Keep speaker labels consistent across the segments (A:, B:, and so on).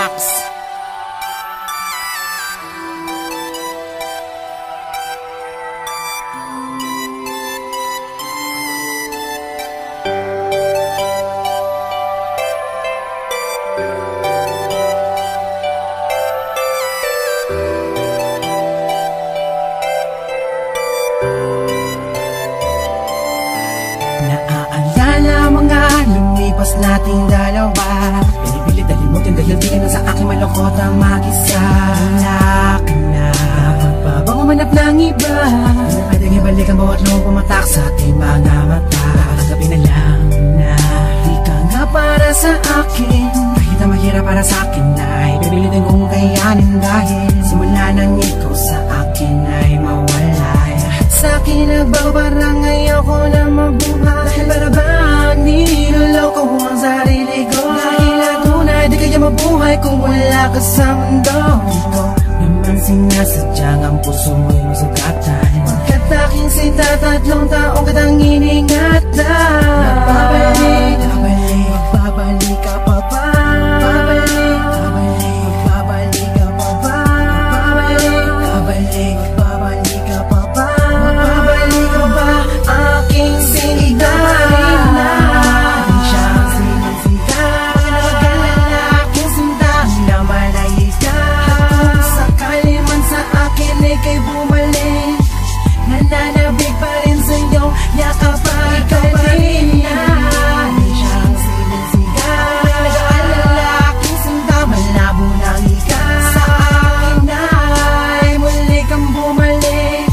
A: Raps.
B: Naaalala mga lumipas nating dalawa. Pinipilit na limutin dahil di ka na sa aking malungkot ang mag-isa. Wala ka na, pagpabang umanap ng iba. Hindi na pwedeng ibalik ang bawat loob pumatak sa ating mga mata. Nakagabi na lang na di ka nga para sa akin. Kahit na mahirap para sa akin ay pipilitin kong kayanin. Dahil simula nang ikaw sa akin ay mawalay. Sa akin nagbago parang ayoko na mabuhay. Dahil para bang niloloko ang sarili ko. Dahil tunay di kaya mabuhay kung wala ka sa mundo. Ikaw naman sinasadyang ang puso mo'y masugatan. Pagkat aking sinta, 3 taong kitang iningatan. Magbabalik, magbabalik ka pa ba? Magbabalik, magbabalik ka pa ba? Magbabalik, magbabalik ka pa ba? Magbabalik ka ba? Aking sinta na di siya ang sinisiga. Pagkalala aking sinta naman ay ikaw. Kung sakali man sa akin ika'y bumalik, nananabig pa rin sa'yo, yakap pa ikaw pa rin na. Di siya ang sinisiga. Nag-aalala aking sinta, malabo lang ikaw. Sa akin ay muli kang bumalik,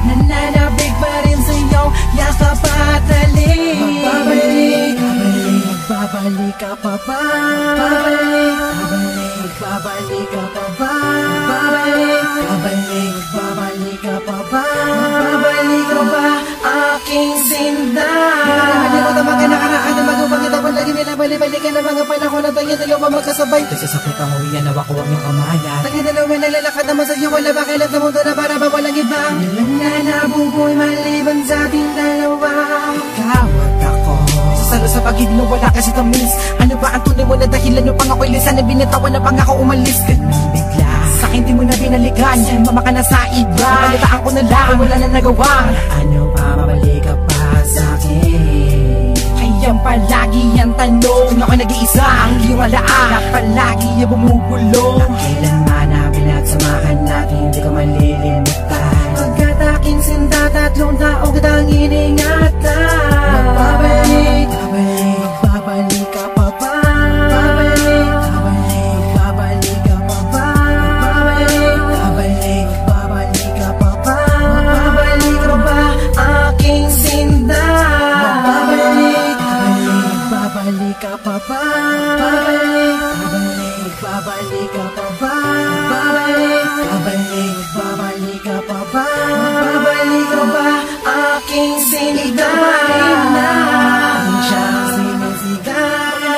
B: nananabig pa rin sa'yo, yakap at talik. Magbabalik, magbabalik ka pa ba? Magbabalik ka pa ba? Magbabalik ka pa ba? Magbabalik ka ba? Aking sinta. Nakalimutan mga nakaraan na magubang kita. Palagi binabalik-balikan ng mga panahon na tayo dalawa magkasabay. Nagsasakit ang huwian na wako ang iyong kamayan. Tayo dalawa nalalakad naman sa iyo. Wala ba kailan sa mundo na para ba walang iba? Nalang na nabuboy maliban sa ating dalawa. Ikaw at ako sasalo sa pag-ibig wala kasi tamis. Ano ba ang tunay mo na dahilan upang ako'y lisan na binitawan na pang ako umalis? Ganun bigla sa akin di mo na binalikan. Mama ka na sa iba, balitaan ko na lang, wala na nagawa. Ano pa, mabalik ka pa sa akin? Kayang palagi ang tanong, ako'y nag-iisa ang iyong alaan na palagi ang bumubulong. Kailanman na pinagsamahan natin, hindi ko malilimutan. Pagkat aking sinta, 3 taong kitang iningatan. Magbabalik, magbabalik ka pa ba? Magbabalik ka pa ba? Magbabalik ka pa ba? Magbabalik ka ba? Aking sinta. Magbabalik ka pa ba? Magbabalik ka pa ba? Magbabalik ka pa ba? Magbabalik ka ba? Aking sinta na di siya ang sinisiga.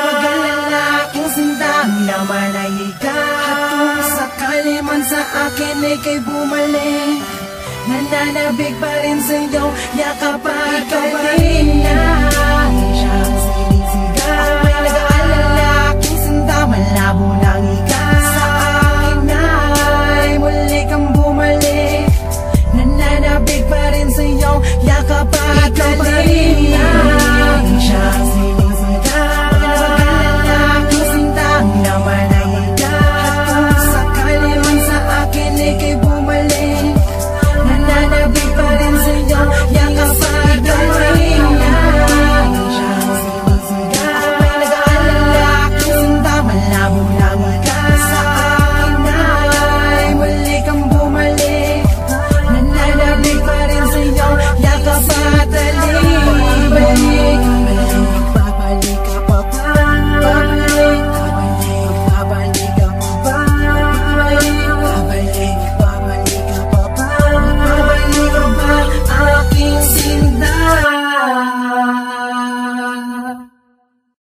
B: Mag-alala aking sinta naman ay ikaw. At kung sakali man sa akin ika'y bumalik, nananabig pa rin sa'yo, yakap pa ikaw pa rin na.